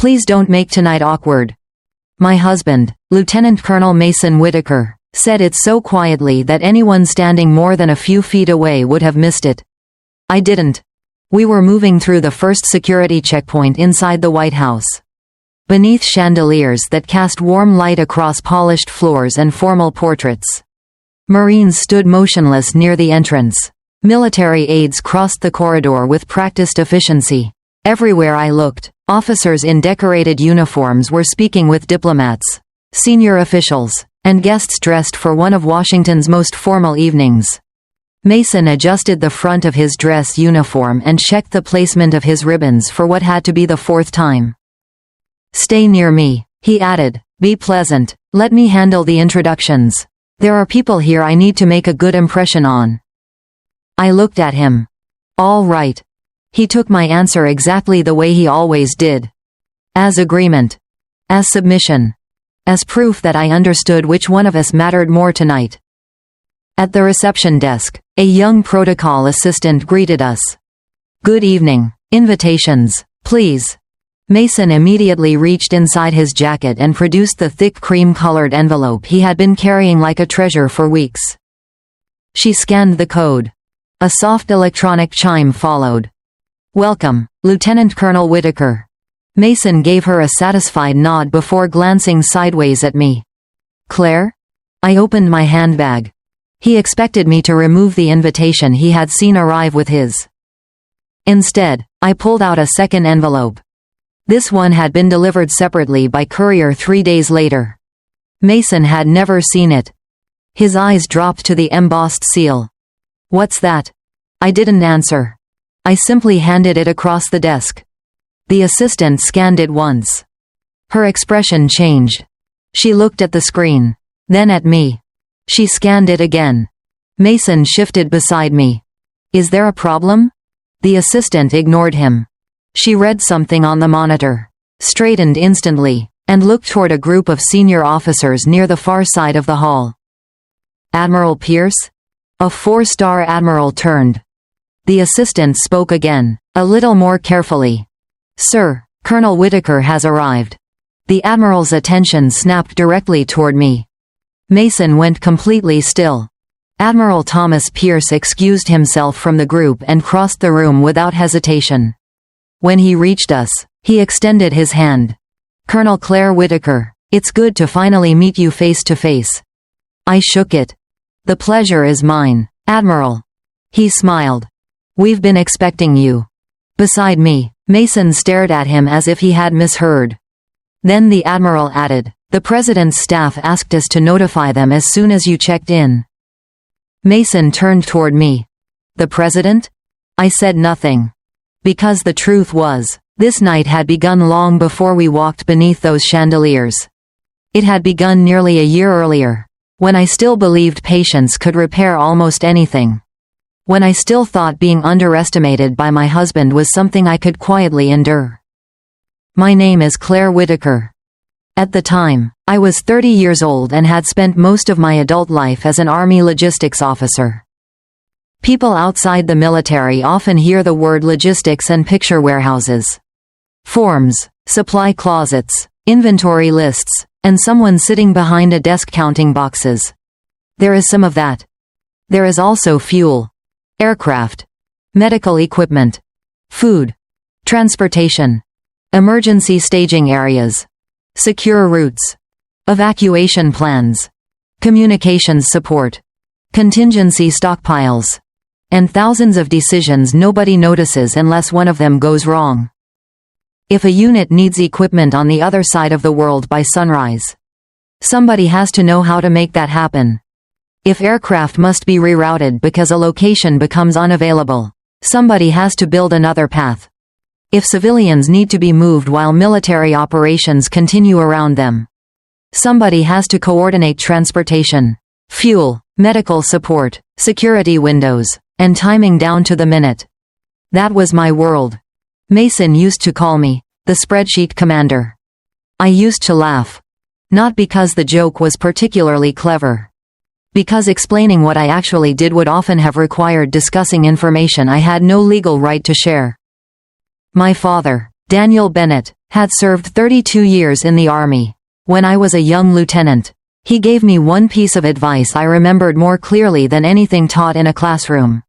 Please don't make tonight awkward. My husband, Lieutenant Colonel Mason Whitaker, said it so quietly that anyone standing more than a few feet away would have missed it. I didn't. We were moving through the first security checkpoint inside the White House. Beneath chandeliers that cast warm light across polished floors and formal portraits. Marines stood motionless near the entrance. Military aides crossed the corridor with practiced efficiency. Everywhere I looked, officers in decorated uniforms were speaking with diplomats, senior officials, and guests dressed for one of Washington's most formal evenings. Mason adjusted the front of his dress uniform and checked the placement of his ribbons for what had to be the fourth time. Stay near me, he added. Be pleasant. Let me handle the introductions. There are people here I need to make a good impression on. I looked at him. All right. He took my answer exactly the way he always did. As agreement. As submission. As proof that I understood which one of us mattered more tonight. At the reception desk, a young protocol assistant greeted us. Good evening. Invitations, please. Mason immediately reached inside his jacket and produced the thick cream-colored envelope he had been carrying like a treasure for weeks. She scanned the code. A soft electronic chime followed. Welcome, Lieutenant Colonel Whitaker. Mason gave her a satisfied nod before glancing sideways at me. Claire? I opened my handbag. He expected me to remove the invitation he had seen arrive with his. Instead, I pulled out a second envelope. This one had been delivered separately by courier 3 days later. Mason had never seen it. His eyes dropped to the embossed seal. What's that? I didn't answer. I simply handed it across the desk. The assistant scanned it once. Her expression changed. She looked at the screen. Then at me. She scanned it again. Mason shifted beside me. Is there a problem? The assistant ignored him. She read something on the monitor, straightened instantly, and looked toward a group of senior officers near the far side of the hall. Admiral Pierce? A 4-star admiral turned. The assistant spoke again, a little more carefully. Sir, Colonel Whitaker has arrived. The admiral's attention snapped directly toward me. Mason went completely still. Admiral Thomas Pierce excused himself from the group and crossed the room without hesitation. When he reached us, he extended his hand. Colonel Claire Whitaker, it's good to finally meet you face to face. I shook it. The pleasure is mine, Admiral. He smiled. We've been expecting you. Beside me, Mason stared at him as if he had misheard. Then the Admiral added, the President's staff asked us to notify them as soon as you checked in. Mason turned toward me. The President? I said nothing. Because the truth was, this night had begun long before we walked beneath those chandeliers. It had begun nearly a year earlier, when I still believed patience could repair almost anything. When I still thought being underestimated by my husband was something I could quietly endure. My name is Claire Whitaker. At the time, I was 30 years old and had spent most of my adult life as an Army logistics officer. People outside the military often hear the word logistics and picture warehouses. Forms, supply closets, inventory lists, and someone sitting behind a desk counting boxes. There is some of that. There is also fuel, aircraft, medical equipment, food, transportation, emergency staging areas, secure routes, evacuation plans, communications support, contingency stockpiles, and thousands of decisions nobody notices unless one of them goes wrong. If a unit needs equipment on the other side of the world by sunrise, somebody has to know how to make that happen. If aircraft must be rerouted because a location becomes unavailable, somebody has to build another path. If civilians need to be moved while military operations continue around them, somebody has to coordinate transportation, fuel, medical support, security windows, and timing down to the minute. That was my world. Mason used to call me the spreadsheet commander. I used to laugh. Not because the joke was particularly clever. Because explaining what I actually did would often have required discussing information I had no legal right to share. My father, Daniel Bennett, Had served 32 years in the army. When I was a young lieutenant, he gave me one piece of advice I remembered more clearly than anything taught in a classroom.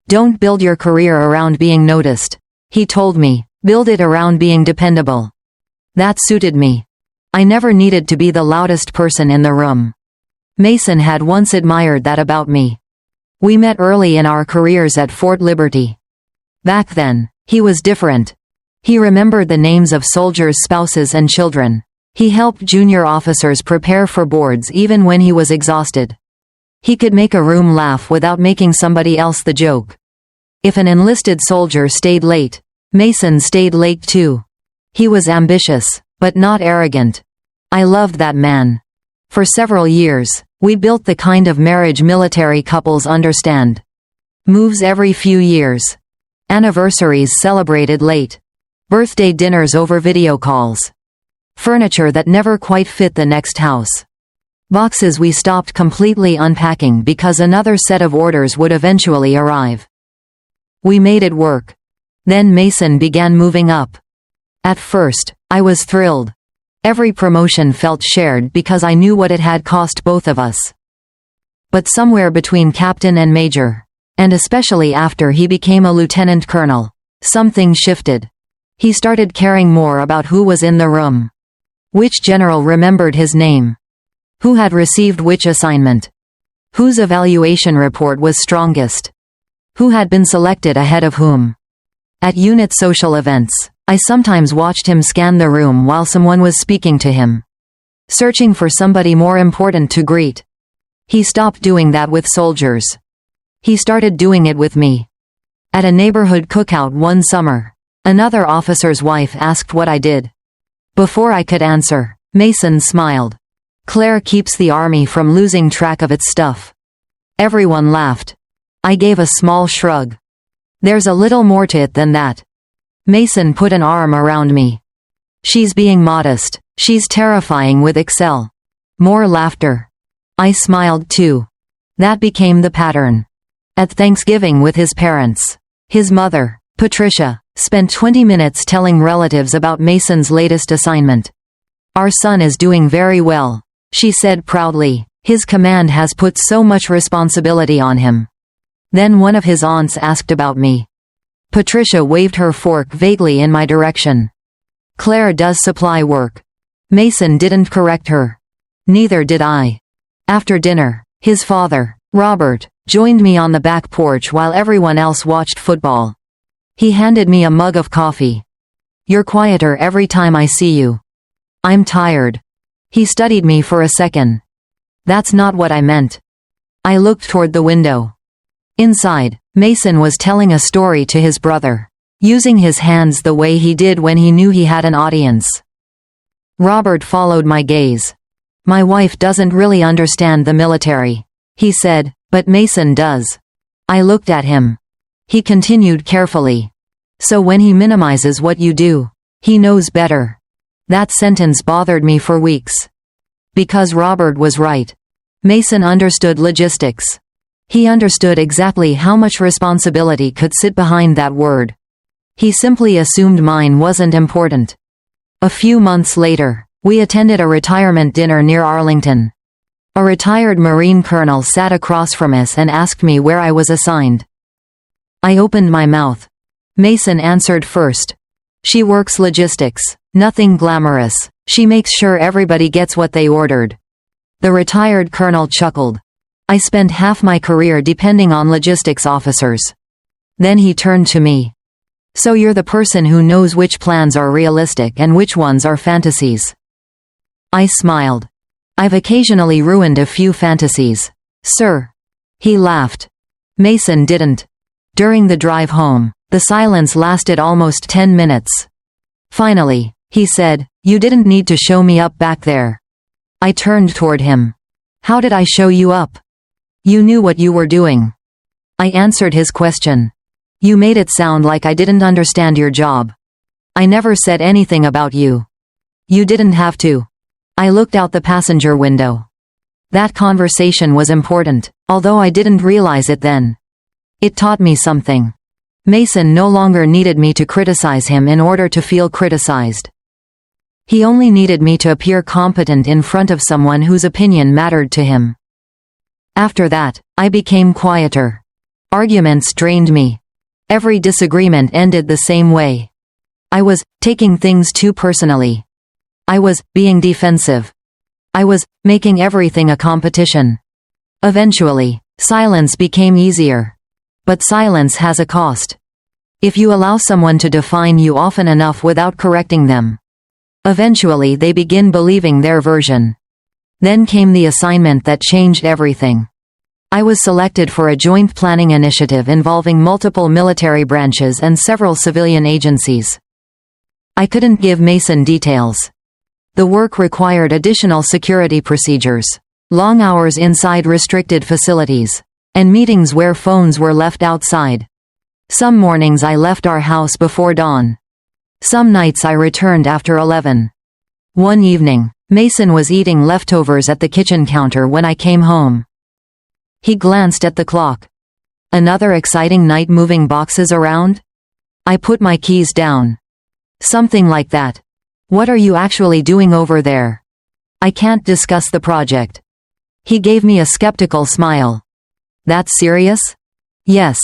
Don't build your career around being noticed, he told me. Build it around being dependable. That suited me. I never needed to be the loudest person in the room. Mason had once admired that about me. We met early in our careers at Fort Liberty. Back then, he was different. He remembered the names of soldiers' spouses and children. He helped junior officers prepare for boards even when he was exhausted. He could make a room laugh without making somebody else the joke. If an enlisted soldier stayed late, Mason stayed late too. He was ambitious, but not arrogant. I loved that man. For several years, we built the kind of marriage military couples understand. Moves every few years. Anniversaries celebrated late. Birthday dinners over video calls. Furniture that never quite fit the next house. Boxes we stopped completely unpacking because another set of orders would eventually arrive. We made it work. Then Mason began moving up. At first, I was thrilled. Every promotion felt shared because I knew what it had cost both of us. But somewhere between captain and major, and especially after he became a lieutenant colonel, something shifted. He started caring more about who was in the room. Which general remembered his name? Who had received which assignment? Whose evaluation report was strongest? Who had been selected ahead of whom? At unit social events, I sometimes watched him scan the room while someone was speaking to him, searching for somebody more important to greet. He stopped doing that with soldiers. He started doing it with me. At a neighborhood cookout one summer, another officer's wife asked what I did. Before I could answer, Mason smiled. Claire keeps the army from losing track of its stuff. Everyone laughed. I gave a small shrug. There's a little more to it than that. Mason put an arm around me. She's being modest. She's terrifying with Excel. More laughter. I smiled too. That became the pattern. At Thanksgiving with his parents, his mother, Patricia, spent 20 minutes telling relatives about Mason's latest assignment. Our son is doing very well, she said proudly. His command has put so much responsibility on him. Then one of his aunts asked about me. Patricia waved her fork vaguely in my direction. Claire does supply work. Mason didn't correct her. Neither did I. After dinner, his father, Robert, joined me on the back porch while everyone else watched football. He handed me a mug of coffee. You're quieter every time I see you. I'm tired. He studied me for a second. That's not what I meant. I looked toward the window. Inside, Mason was telling a story to his brother, using his hands the way he did when he knew he had an audience. Robert followed my gaze. My wife doesn't really understand the military, he said, but Mason does. I looked at him. He continued carefully. So when he minimizes what you do, he knows better. That sentence bothered me for weeks. Because Robert was right. Mason understood logistics. He understood exactly how much responsibility could sit behind that word. He simply assumed mine wasn't important. A few months later, we attended a retirement dinner near Arlington. A retired Marine colonel sat across from us and asked me where I was assigned. I opened my mouth. Mason answered first. She works logistics, nothing glamorous. She makes sure everybody gets what they ordered. The retired colonel chuckled. I spent half my career depending on logistics officers. Then he turned to me. So you're the person who knows which plans are realistic and which ones are fantasies. I smiled. I've occasionally ruined a few fantasies, sir. He laughed. Mason didn't. During the drive home, the silence lasted almost 10 minutes. Finally, he said, "You didn't need to show me up back there." I turned toward him. "How did I show you up?" "You knew what you were doing." I answered his question. "You made it sound like I didn't understand your job." "I never said anything about you." "You didn't have to." I looked out the passenger window. That conversation was important, although I didn't realize it then. It taught me something. Mason no longer needed me to criticize him in order to feel criticized. He only needed me to appear competent in front of someone whose opinion mattered to him. After that, I became quieter. Arguments drained me. Every disagreement ended the same way. I was taking things too personally. I was being defensive. I was making everything a competition. Eventually, silence became easier. But silence has a cost. If you allow someone to define you often enough without correcting them, eventually they begin believing their version. Then came the assignment that changed everything. I was selected for a joint planning initiative involving multiple military branches and several civilian agencies. I couldn't give Mason details. The work required additional security procedures, long hours inside restricted facilities, and meetings where phones were left outside. Some mornings I left our house before dawn. Some nights I returned after 11. One evening, Mason was eating leftovers at the kitchen counter when I came home. He glanced at the clock. Another exciting night moving boxes around? I put my keys down. Something like that. What are you actually doing over there? I can't discuss the project. He gave me a skeptical smile. That's serious? Yes.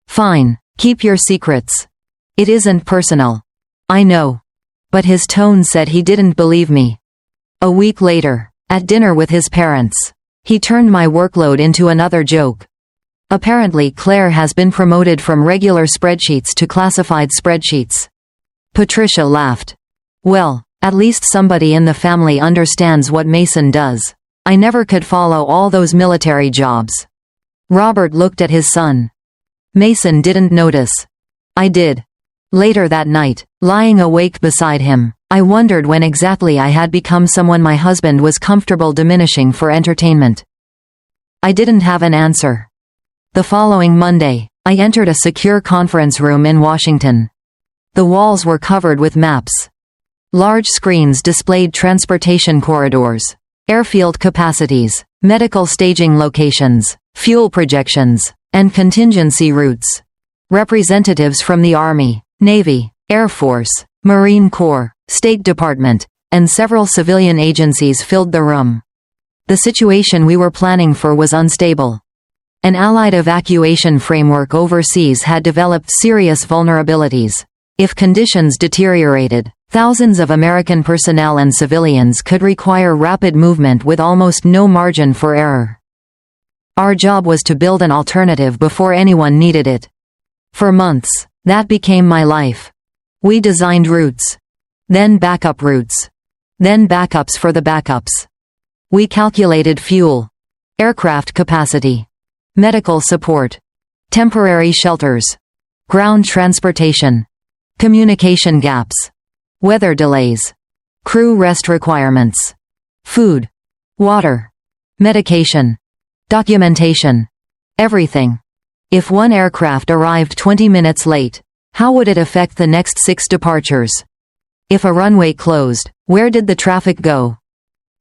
Fine, keep your secrets. It isn't personal. I know. But his tone said he didn't believe me. A week later, at dinner with his parents, he turned my workload into another joke. Apparently Claire has been promoted from regular spreadsheets to classified spreadsheets. Patricia laughed. Well, at least somebody in the family understands what Mason does. I never could follow all those military jobs. Robert looked at his son. Mason didn't notice. I did. Later that night, lying awake beside him, I wondered when exactly I had become someone my husband was comfortable diminishing for entertainment. I didn't have an answer. The following Monday, I entered a secure conference room in Washington. The walls were covered with maps. Large screens displayed transportation corridors, airfield capacities, medical staging locations, fuel projections, and contingency routes. Representatives from the Army, Navy, Air Force, Marine Corps, State Department, and several civilian agencies filled the room. The situation we were planning for was unstable. An Allied evacuation framework overseas had developed serious vulnerabilities. If conditions deteriorated, thousands of American personnel and civilians could require rapid movement with almost no margin for error. Our job was to build an alternative before anyone needed it. For months, that became my life. We designed routes. Then backup routes. Then backups for the backups. We calculated fuel, aircraft capacity, medical support, temporary shelters, ground transportation, communication gaps, weather delays, crew rest requirements, food, water, medication, documentation, everything. If one aircraft arrived 20 minutes late, how would it affect the next 6 departures? If a runway closed, where did the traffic go?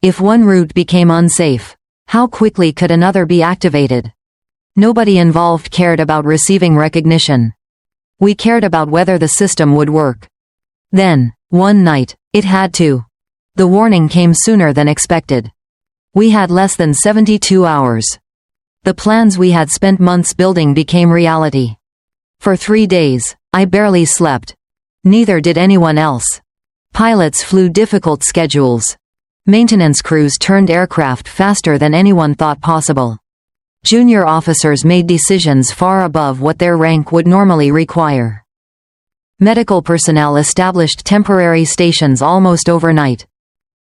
If one route became unsafe, how quickly could another be activated? Nobody involved cared about receiving recognition. We cared about whether the system would work. Then, one night, it had to. The warning came sooner than expected. We had less than 72 hours. The plans we had spent months building became reality. For 3 days, I barely slept. Neither did anyone else. Pilots flew difficult schedules. Maintenance crews turned aircraft faster than anyone thought possible. Junior officers made decisions far above what their rank would normally require. Medical personnel established temporary stations almost overnight.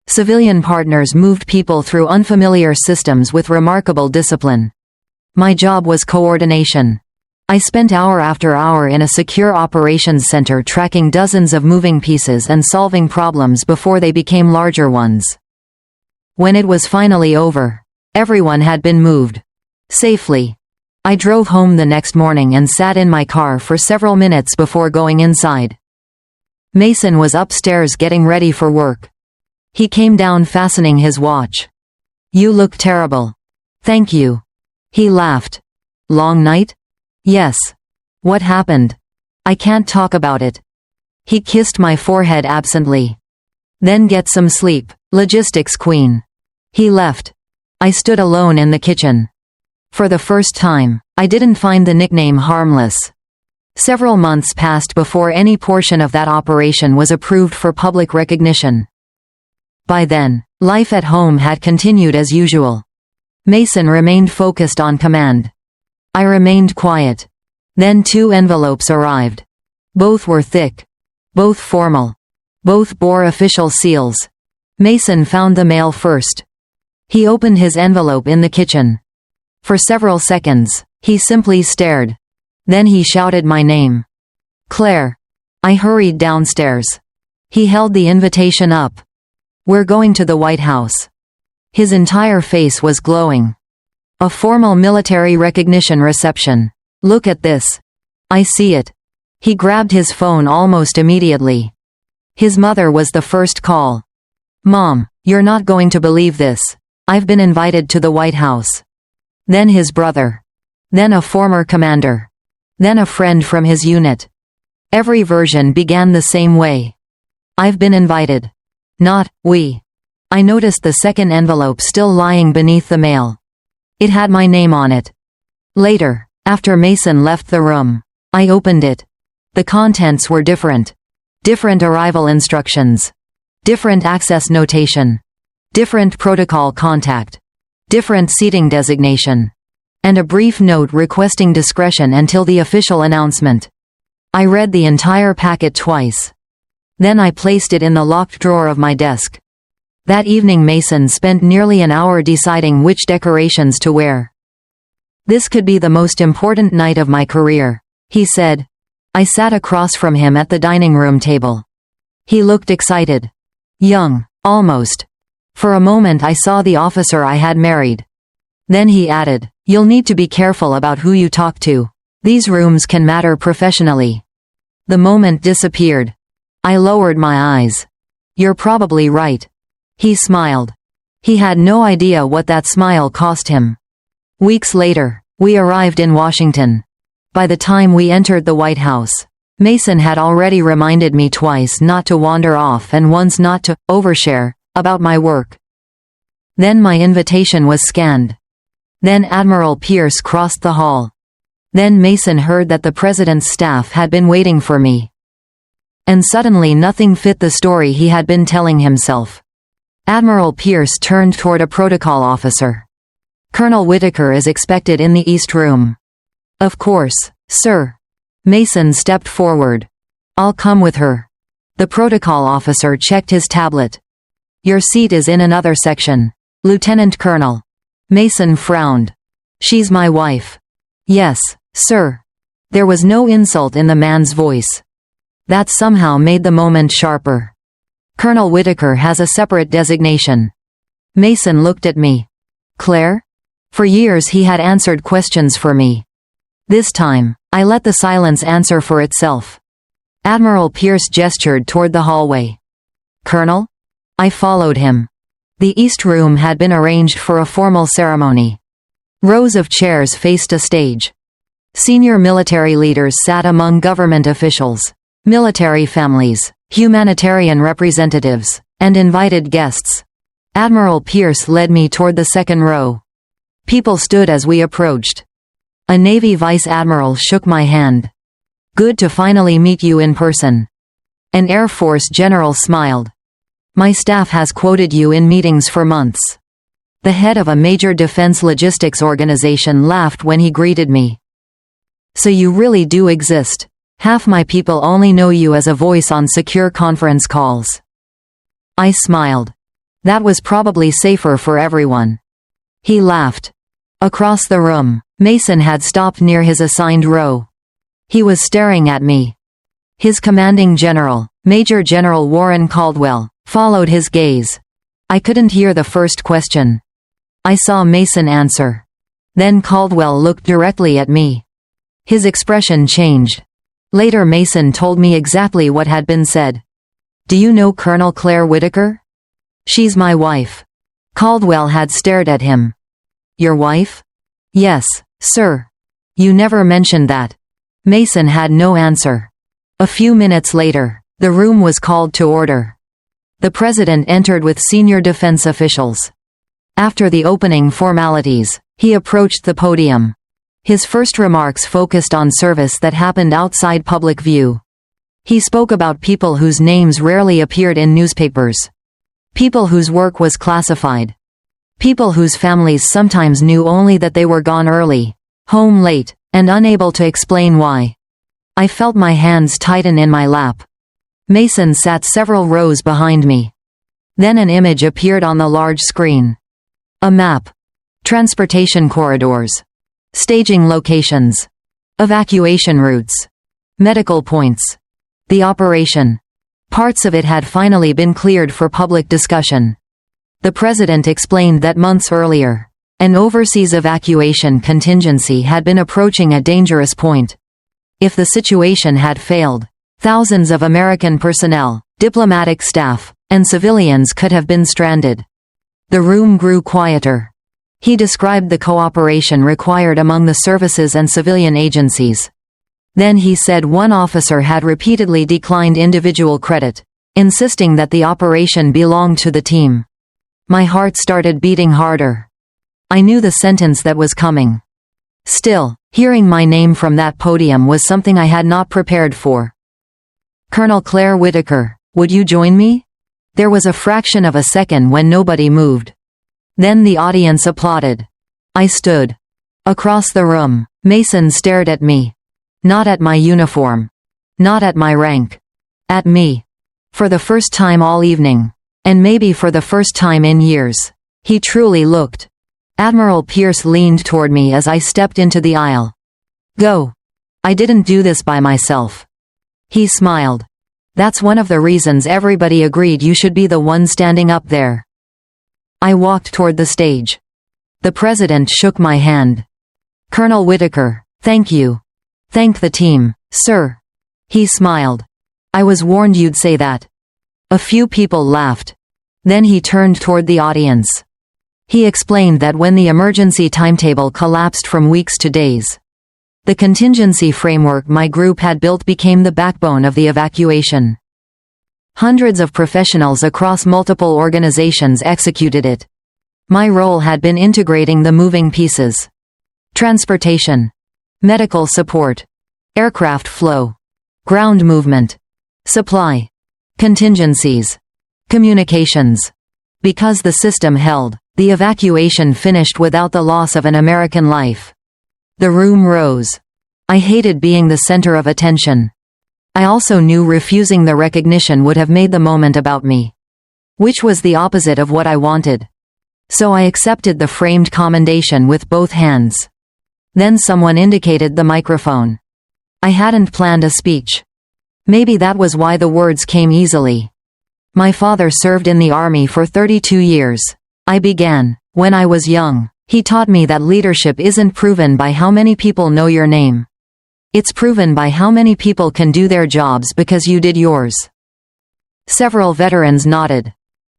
Civilian partners moved people through unfamiliar systems with remarkable discipline. My job was coordination. I spent hour after hour in a secure operations center tracking dozens of moving pieces and solving problems before they became larger ones. When it was finally over, everyone had been moved. Safely. I drove home the next morning and sat in my car for several minutes before going inside. Mason was upstairs getting ready for work. He came down fastening his watch. "You look terrible." "Thank you." He laughed. "Long night?" "Yes." "What happened?" I can't talk about it." He kissed my forehead absently. "Then get some sleep, logistics queen." He left. I stood alone in the kitchen. For the first time, I didn't find the nickname harmless. Several months passed before any portion of that operation was approved for public recognition. By then, life at home had continued as usual. Mason remained focused on command. I remained quiet. Then 2 envelopes arrived. Both were thick. Both formal. Both bore official seals. Mason found the mail first. He opened his envelope in the kitchen. For several seconds, he simply stared. Then he shouted my name. "Claire." I hurried downstairs. He held the invitation up. "We're going to the White House." His entire face was glowing. "A formal military recognition reception. Look at this." "I see it." He grabbed his phone almost immediately. His mother was the first call. "Mom, you're not going to believe this. I've been invited to the White House." Then his brother. Then a former commander. Then a friend from his unit. Every version began the same way. "I've been invited." Not, "we." I noticed the second envelope still lying beneath the mail. It had my name on it. Later, after Mason left the room, I opened it. The contents were different. Different arrival instructions. Different access notation. Different protocol contact. Different seating designation. And a brief note requesting discretion until the official announcement. I read the entire packet twice. Then I placed it in the locked drawer of my desk. That evening Mason spent nearly an hour deciding which decorations to wear. "This could be the most important night of my career," he said. I sat across from him at the dining room table. He looked excited. Young, almost. For a moment I saw the officer I had married. Then he added, "You'll need to be careful about who you talk to. These rooms can matter professionally." The moment disappeared. I lowered my eyes. "You're probably right." He smiled. He had no idea what that smile cost him. Weeks later, we arrived in Washington. By the time we entered the White House, Mason had already reminded me twice not to wander off and once not to overshare about my work. Then my invitation was scanned. Then Admiral Pierce crossed the hall. Then Mason heard that the president's staff had been waiting for me. And suddenly nothing fit the story he had been telling himself. Admiral Pierce turned toward a protocol officer. "Colonel Whitaker is expected in the East Room." "Of course, sir." Mason stepped forward. "I'll come with her." The protocol officer checked his tablet. "Your seat is in another section, Lieutenant Colonel." Mason frowned. "She's my wife." "Yes, sir." There was no insult in the man's voice. That somehow made the moment sharper. "Colonel Whitaker has a separate designation." Mason looked at me. "Claire?" For years he had answered questions for me. This time, I let the silence answer for itself. Admiral Pierce gestured toward the hallway. "Colonel?" I followed him. The East Room had been arranged for a formal ceremony. Rows of chairs faced a stage. Senior military leaders sat among government officials, military families, humanitarian representatives, and invited guests. Admiral Pierce led me toward the second row. People stood as we approached. A Navy Vice Admiral shook my hand. "Good to finally meet you in person." An Air Force general smiled. "My staff has quoted you in meetings for months." The head of a major defense logistics organization laughed when he greeted me. "So you really do exist. Half my people only know you as a voice on secure conference calls." I smiled. That was probably safer for everyone. He laughed. Across the room, Mason had stopped near his assigned row. He was staring at me. His commanding general, Major General Warren Caldwell, followed his gaze. I couldn't hear the first question. I saw Mason answer. Then Caldwell looked directly at me. His expression changed. Later Mason told me exactly what had been said. "Do you know Colonel Claire Whitaker?" "She's my wife." Caldwell had stared at him. "Your wife?" "Yes, sir." "You never mentioned that." Mason had no answer. A few minutes later, the room was called to order. The president entered with senior defense officials. After the opening formalities, he approached the podium. His first remarks focused on service that happened outside public view. He spoke about people whose names rarely appeared in newspapers. People whose work was classified. People whose families sometimes knew only that they were gone early, home late, and unable to explain why. I felt my hands tighten in my lap. Mason sat several rows behind me. Then an image appeared on the large screen. A map. Transportation corridors. Staging locations. Evacuation routes. Medical points. The operation. Parts of it had finally been cleared for public discussion. The president explained that months earlier, an overseas evacuation contingency had been approaching a dangerous point. If the situation had failed, thousands of American personnel, diplomatic staff, and civilians could have been stranded. The room grew quieter. He described the cooperation required among the services and civilian agencies. Then he said one officer had repeatedly declined individual credit, insisting that the operation belonged to the team. My heart started beating harder. I knew the sentence that was coming. Still, hearing my name from that podium was something I had not prepared for. "Colonel Claire Whitaker, would you join me?" There was a fraction of a second when nobody moved. Then the audience applauded. I stood. Across the room, Mason stared at me. Not at my uniform. Not at my rank. At me. For the first time all evening. And maybe for the first time in years. He truly looked. Admiral Pierce leaned toward me as I stepped into the aisle. "Go. I didn't do this by myself." He smiled. "That's one of the reasons everybody agreed you should be the one standing up there." I walked toward the stage. The president shook my hand. "Colonel Whitaker, thank you. Thank the team, sir." He smiled. "I was warned you'd say that." A few people laughed. Then he turned toward the audience. He explained that when the emergency timetable collapsed from weeks to days, the contingency framework my group had built became the backbone of the evacuation. Hundreds of professionals across multiple organizations executed it. My role had been integrating the moving pieces. Transportation. Medical support. Aircraft flow. Ground movement. Supply. Contingencies. Communications. Because the system held, the evacuation finished without the loss of an American life. The room rose. I hated being the center of attention. I also knew refusing the recognition would have made the moment about me. Which was the opposite of what I wanted. So I accepted the framed commendation with both hands. Then someone indicated the microphone. I hadn't planned a speech. Maybe that was why the words came easily. My father served in the army for 32 years. I began, when I was young. He taught me that leadership isn't proven by how many people know your name. It's proven by how many people can do their jobs because you did yours. Several veterans nodded.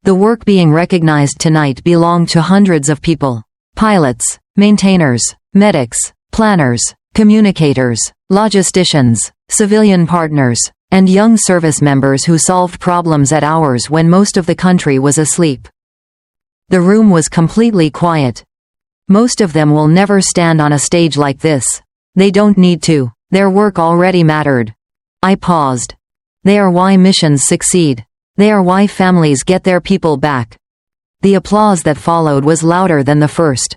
The work being recognized tonight belonged to hundreds of people. Pilots, maintainers, medics, planners, communicators, logisticians, civilian partners, and young service members who solved problems at hours when most of the country was asleep. The room was completely quiet. Most of them will never stand on a stage like this. They don't need to. Their work already mattered. I paused. They are why missions succeed. They are why families get their people back. The applause that followed was louder than the first.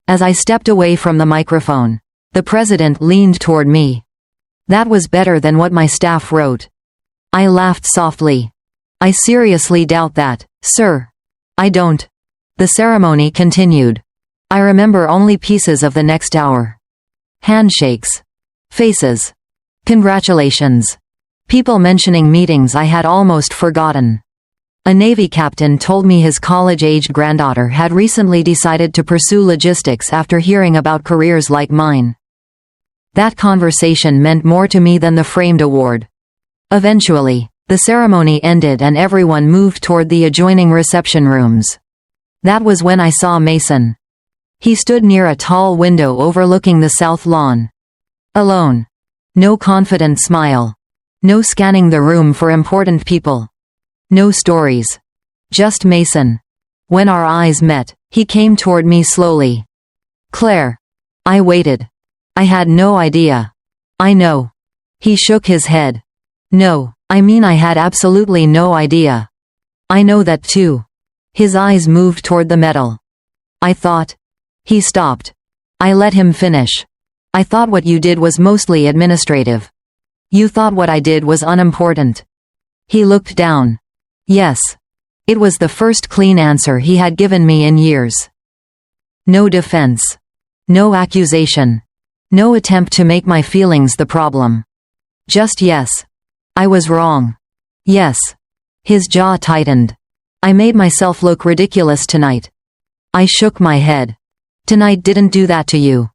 As I stepped away from the microphone, the president leaned toward me. That was better than what my staff wrote. I laughed softly. I seriously doubt that, sir. I don't. The ceremony continued. I remember only pieces of the next hour. Handshakes. Faces. Congratulations. People mentioning meetings I had almost forgotten. A Navy captain told me his college-aged granddaughter had recently decided to pursue logistics after hearing about careers like mine. That conversation meant more to me than the framed award. Eventually, the ceremony ended and everyone moved toward the adjoining reception rooms. That was when I saw Mason. He stood near a tall window overlooking the south lawn. Alone. No confident smile. No scanning the room for important people. No stories. Just Mason. When our eyes met, he came toward me slowly. "Claire." I waited. "I had no idea." "I know." He shook his head. "No, I mean I had absolutely no idea." "I know that too." His eyes moved toward the metal. "I thought." He stopped. I let him finish. "I thought what you did was mostly administrative. You thought what I did was unimportant." He looked down. "Yes." It was the first clean answer he had given me in years. No defense. No accusation. No attempt to make my feelings the problem. Just yes. I was wrong. Yes. His jaw tightened. "I made myself look ridiculous tonight." I shook my head. "Tonight didn't do that to you."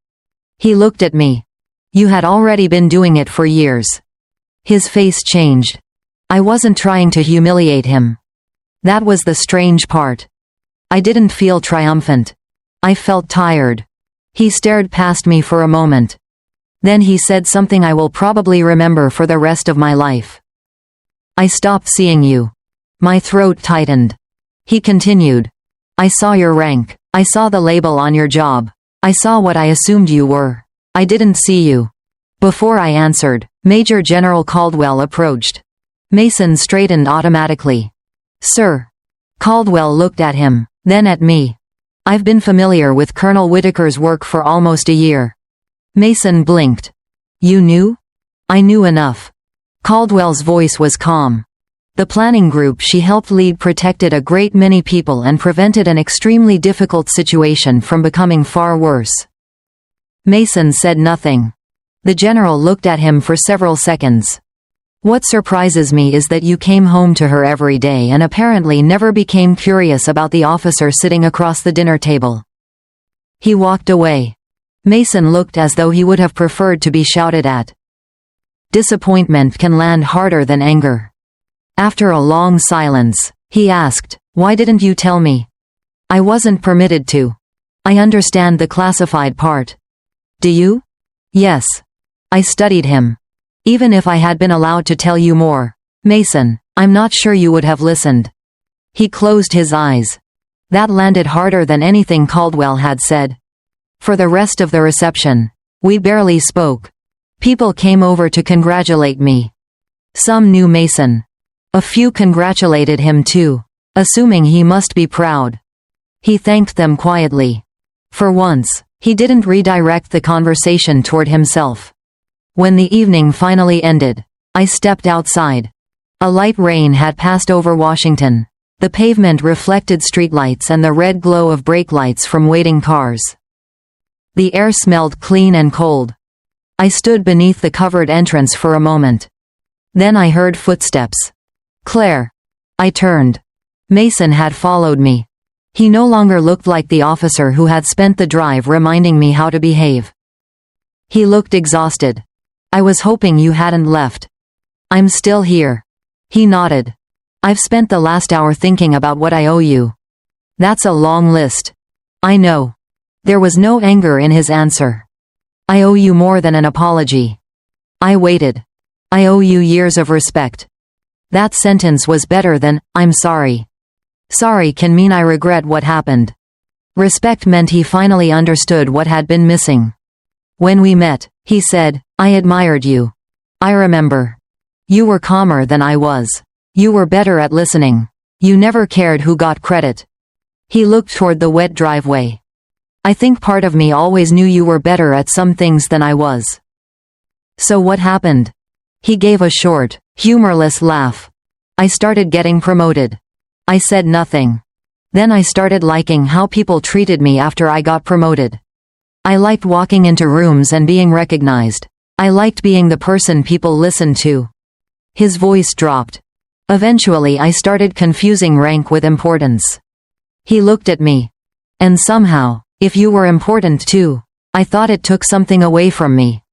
He looked at me. "You had already been doing it for years." His face changed. I wasn't trying to humiliate him. That was the strange part. I didn't feel triumphant. I felt tired. He stared past me for a moment. Then he said something I will probably remember for the rest of my life. "I stopped seeing you." My throat tightened. He continued. "I saw your rank. I saw the label on your job. I saw what I assumed you were. I didn't see you." Before I answered, Major General Caldwell approached. Mason straightened automatically. "Sir." Caldwell looked at him, then at me. "I've been familiar with Colonel Whitaker's work for almost a year." Mason blinked. "You knew?" "I knew enough." Caldwell's voice was calm. "The planning group she helped lead protected a great many people and prevented an extremely difficult situation from becoming far worse." Mason said nothing. The general looked at him for several seconds. "What surprises me is that you came home to her every day and apparently never became curious about the officer sitting across the dinner table." He walked away. Mason looked as though he would have preferred to be shouted at. Disappointment can land harder than anger. After a long silence, he asked, "Why didn't you tell me?" "I wasn't permitted to." "I understand the classified part." "Do you?" "Yes." I studied him. "Even if I had been allowed to tell you more, Mason, I'm not sure you would have listened." He closed his eyes. That landed harder than anything Caldwell had said. For the rest of the reception, we barely spoke. People came over to congratulate me. Some knew Mason. A few congratulated him too, assuming he must be proud. He thanked them quietly. For once, he didn't redirect the conversation toward himself. When the evening finally ended, I stepped outside. A light rain had passed over Washington. The pavement reflected streetlights and the red glow of brake lights from waiting cars. The air smelled clean and cold. I stood beneath the covered entrance for a moment. Then I heard footsteps. "Claire." I turned. Mason had followed me. He no longer looked like the officer who had spent the drive reminding me how to behave. He looked exhausted. "I was hoping you hadn't left." "I'm still here." He nodded. "I've spent the last hour thinking about what I owe you." "That's a long list." "I know." There was no anger in his answer. "I owe you more than an apology." I waited. "I owe you years of respect." That sentence was better than, "I'm sorry." Sorry can mean I regret what happened. Respect meant he finally understood what had been missing. When we met, he said, "I admired you. I remember. You were calmer than I was. You were better at listening. You never cared who got credit." He looked toward the wet driveway. "I think part of me always knew you were better at some things than I was." "So what happened?" He gave a short, humorless laugh. "I started getting promoted." I said nothing. Then I started liking how people treated me after I got promoted. I liked walking into rooms and being recognized. I liked being the person people listened to. His voice dropped. Eventually I started confusing rank with importance. He looked at me. "And somehow, if you were important too, I thought it took something away from me."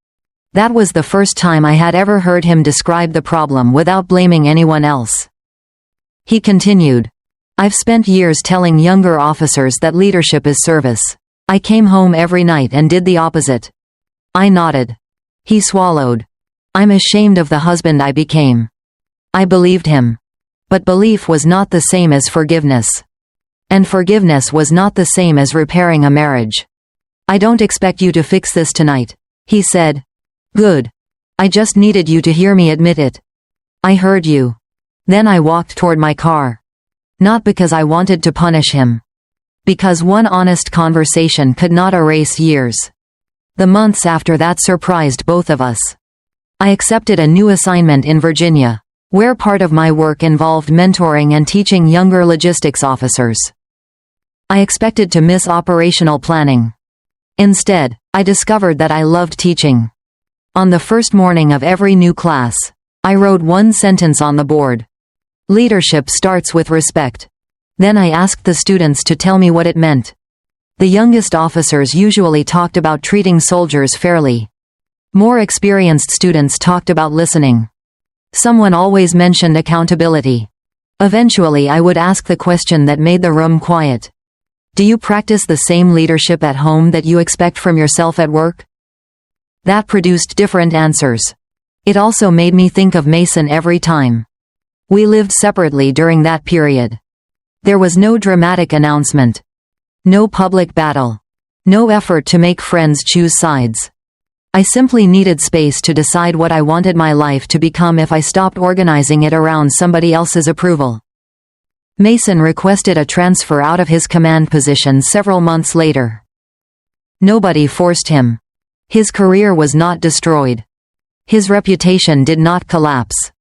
That was the first time I had ever heard him describe the problem without blaming anyone else. He continued. "I've spent years telling younger officers that leadership is service. I came home every night and did the opposite." I nodded. He swallowed. I'm ashamed of the husband I became. I believed him. But belief was not the same as forgiveness. And forgiveness was not the same as repairing a marriage. I don't expect you to fix this tonight, he said. Good. I just needed you to hear me admit it. I heard you. Then I walked toward my car. Not because I wanted to punish him. Because one honest conversation could not erase years. The months after that surprised both of us. I accepted a new assignment in Virginia, where part of my work involved mentoring and teaching younger logistics officers. I expected to miss operational planning. Instead, I discovered that I loved teaching. On the first morning of every new class, I wrote one sentence on the board. Leadership starts with respect. Then I asked the students to tell me what it meant. The youngest officers usually talked about treating soldiers fairly. More experienced students talked about listening. Someone always mentioned accountability. Eventually I would ask the question that made the room quiet. Do you practice the same leadership at home that you expect from yourself at work? That produced different answers. It also made me think of Mason every time. We lived separately during that period. There was no dramatic announcement. No public battle. No effort to make friends choose sides. I simply needed space to decide what I wanted my life to become if I stopped organizing it around somebody else's approval. Mason requested a transfer out of his command position several months later. Nobody forced him. His career was not destroyed. His reputation did not collapse.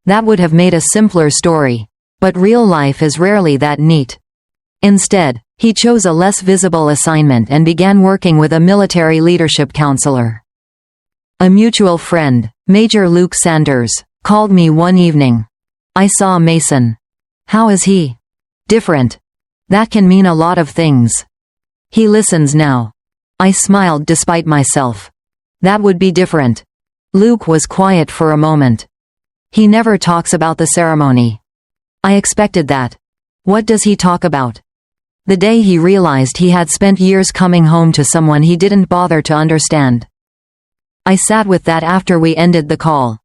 That would have made a simpler story, but real life is rarely that neat. Instead, he chose a less visible assignment and began working with a military leadership counselor. A mutual friend, Major Luke Sanders, called me one evening. I saw Mason. How is he? Different. That can mean a lot of things. He listens now. I smiled despite myself. That would be different. Luke was quiet for a moment. He never talks about the ceremony. I expected that. What does he talk about? The day he realized he had spent years coming home to someone he didn't bother to understand. I sat with that after we ended the call.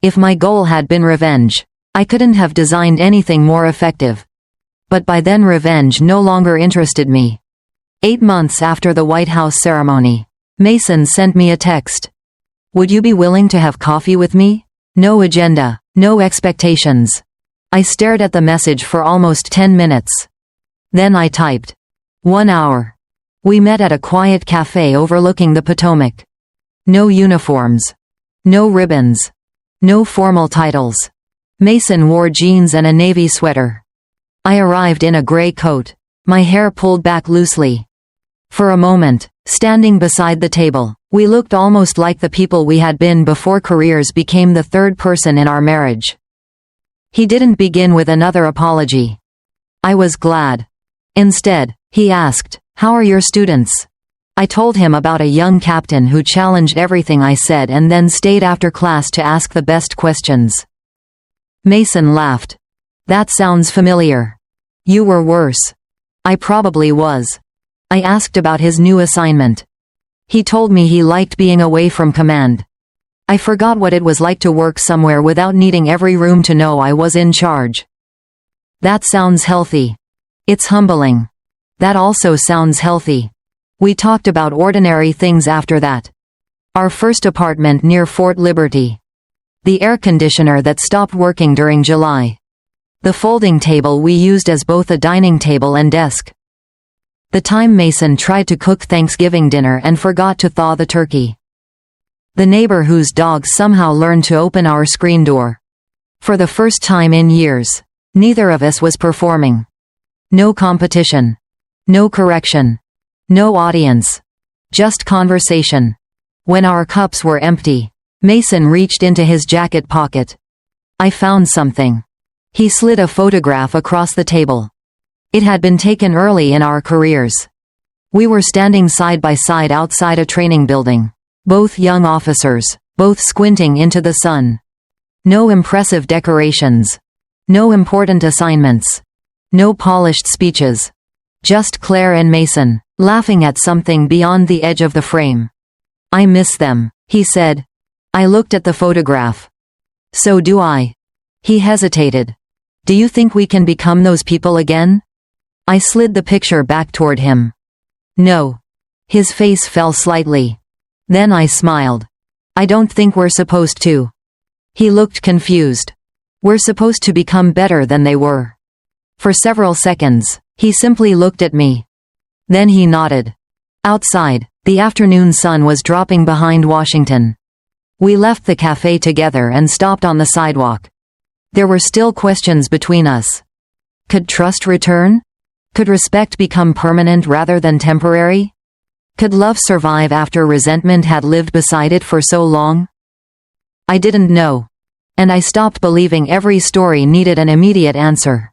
If my goal had been revenge, I couldn't have designed anything more effective. But by then revenge no longer interested me. 8 months after the White House ceremony, Mason sent me a text. Would you be willing to have coffee with me? No agenda, no expectations. I stared at the message for almost 10 minutes. Then I typed. 1 hour. We met at a quiet cafe overlooking the Potomac. No uniforms. No ribbons. No formal titles. Mason wore jeans and a navy sweater. I arrived in a gray coat, my hair pulled back loosely. For a moment, standing beside the table, we looked almost like the people we had been before careers became the third person in our marriage. He didn't begin with another apology. I was glad. Instead, he asked, "How are your students?" I told him about a young captain who challenged everything I said and then stayed after class to ask the best questions. Mason laughed. That sounds familiar. You were worse. I probably was. I asked about his new assignment. He told me he liked being away from command. I forgot what it was like to work somewhere without needing every room to know I was in charge. That sounds healthy. It's humbling. That also sounds healthy. We talked about ordinary things after that. Our first apartment near Fort Liberty. The air conditioner that stopped working during July. The folding table we used as both a dining table and desk. The time Mason tried to cook Thanksgiving dinner and forgot to thaw the turkey. The neighbor whose dog somehow learned to open our screen door. For the first time in years, neither of us was performing. No competition. No correction. No audience. Just conversation. When our cups were empty, Mason reached into his jacket pocket. I found something. He slid a photograph across the table. It had been taken early in our careers. We were standing side by side outside a training building. Both young officers, both squinting into the sun. No impressive decorations. No important assignments. No polished speeches. Just Claire and Mason, laughing at something beyond the edge of the frame. I miss them, he said. I looked at the photograph. So do I. He hesitated. Do you think we can become those people again? I slid the picture back toward him. No. His face fell slightly. Then I smiled. I don't think we're supposed to. He looked confused. We're supposed to become better than they were. For several seconds, he simply looked at me. Then he nodded. Outside, the afternoon sun was dropping behind Washington. We left the cafe together and stopped on the sidewalk. There were still questions between us. Could trust return? Could respect become permanent rather than temporary? Could love survive after resentment had lived beside it for so long? I didn't know. And I stopped believing every story needed an immediate answer.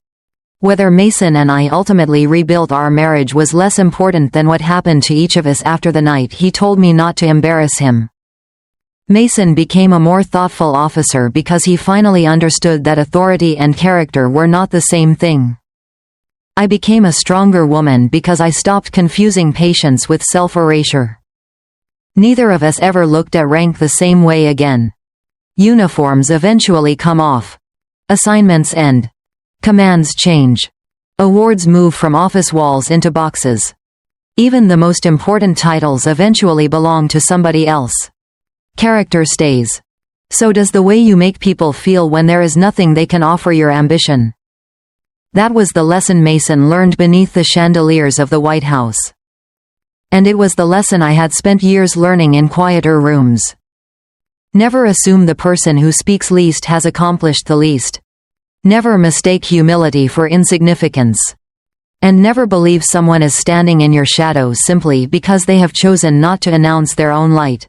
Whether Mason and I ultimately rebuilt our marriage was less important than what happened to each of us after the night he told me not to embarrass him. Mason became a more thoughtful officer because he finally understood that authority and character were not the same thing. I became a stronger woman because I stopped confusing patience with self-erasure. Neither of us ever looked at rank the same way again. Uniforms eventually come off. Assignments end. Commands change. Awards move from office walls into boxes. Even the most important titles eventually belong to somebody else. Character stays. So does the way you make people feel when there is nothing they can offer your ambition. That was the lesson Mason learned beneath the chandeliers of the White House. And it was the lesson I had spent years learning in quieter rooms. Never assume the person who speaks least has accomplished the least. Never mistake humility for insignificance. And never believe someone is standing in your shadow simply because they have chosen not to announce their own light.